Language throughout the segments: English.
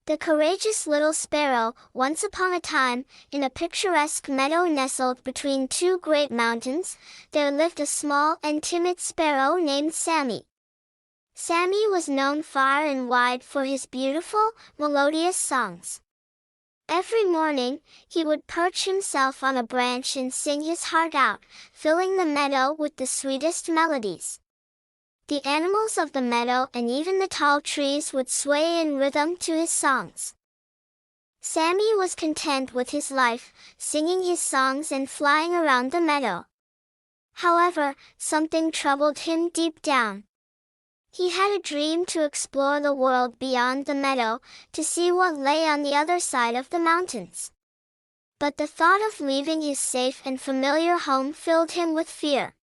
The courageous little sparrow, once upon a time, in a picturesque meadow nestled between two great mountains, there lived a small and timid sparrow named Sammy. Sammy was known far and wide for his beautiful, melodious songs. Every morning, he would perch himself on a branch and sing his heart out, filling the meadow with the sweetest melodies. The animals of the meadow and even the tall trees would sway in rhythm to his songs. Sammy was content with his life, singing his songs and flying around the meadow. However, something troubled him deep down. He had a dream to explore the world beyond the meadow, to see what lay on the other side of the mountains. But the thought of leaving his safe and familiar home filled him with fear.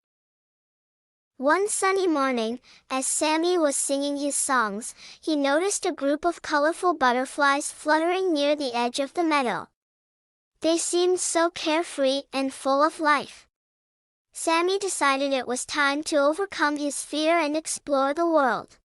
One sunny morning, as Sammy was singing his songs, he noticed a group of colorful butterflies fluttering near the edge of the meadow. They seemed so carefree and full of life. Sammy decided it was time to overcome his fear and explore the world.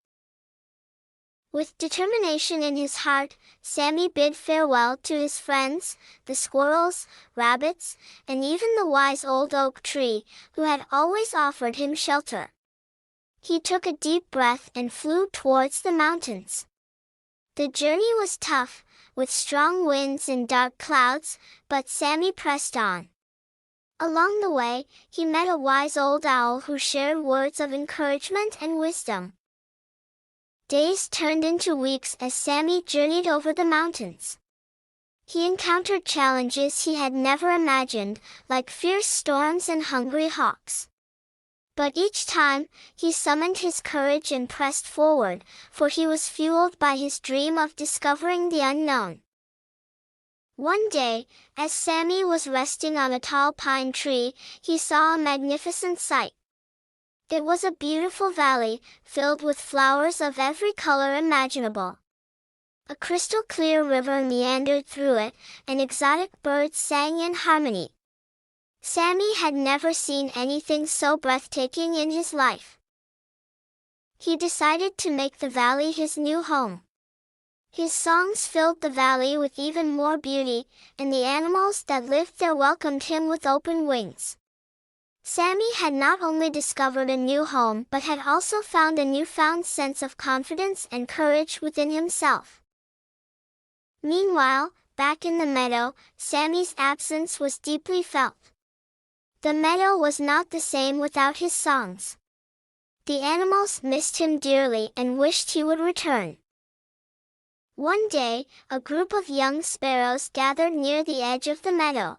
With determination in his heart, Sammy bid farewell to his friends, the squirrels, rabbits, and even the wise old oak tree, who had always offered him shelter. He took a deep breath and flew towards the mountains. The journey was tough, with strong winds and dark clouds, but Sammy pressed on. Along the way, he met a wise old owl who shared words of encouragement and wisdom. Days turned into weeks as Sammy journeyed over the mountains. He encountered challenges he had never imagined, like fierce storms and hungry hawks. But each time, he summoned his courage and pressed forward, for he was fueled by his dream of discovering the unknown. One day, as Sammy was resting on a tall pine tree, he saw a magnificent sight. It was a beautiful valley, filled with flowers of every color imaginable. A crystal-clear river meandered through it, and exotic birds sang in harmony. Sammy had never seen anything so breathtaking in his life. He decided to make the valley his new home. His songs filled the valley with even more beauty, and the animals that lived there welcomed him with open wings. Sammy had not only discovered a new home but had also found a newfound sense of confidence and courage within himself. Meanwhile, back in the meadow, Sammy's absence was deeply felt. The meadow was not the same without his songs. The animals missed him dearly and wished he would return. One day, a group of young sparrows gathered near the edge of the meadow.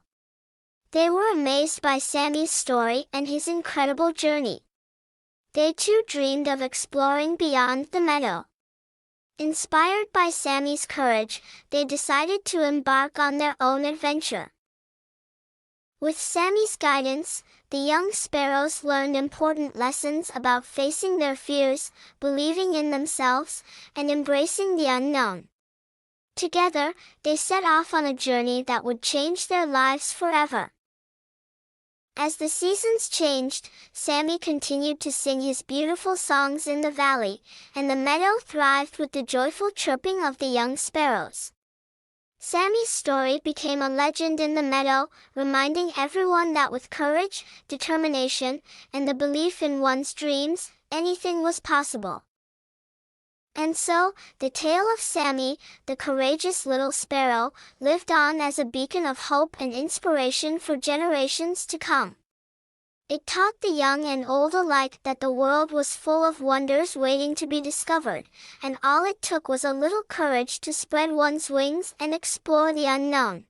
They were amazed by Sammy's story and his incredible journey. They too dreamed of exploring beyond the meadow. Inspired by Sammy's courage, they decided to embark on their own adventure. With Sammy's guidance, the young sparrows learned important lessons about facing their fears, believing in themselves, and embracing the unknown. Together, they set off on a journey that would change their lives forever. As the seasons changed, Sammy continued to sing his beautiful songs in the valley, and the meadow thrived with the joyful chirping of the young sparrows. Sammy's story became a legend in the meadow, reminding everyone that with courage, determination, and the belief in one's dreams, anything was possible. And so, the tale of Sammy, the courageous little sparrow, lived on as a beacon of hope and inspiration for generations to come. It taught the young and old alike that the world was full of wonders waiting to be discovered, and all it took was a little courage to spread one's wings and explore the unknown.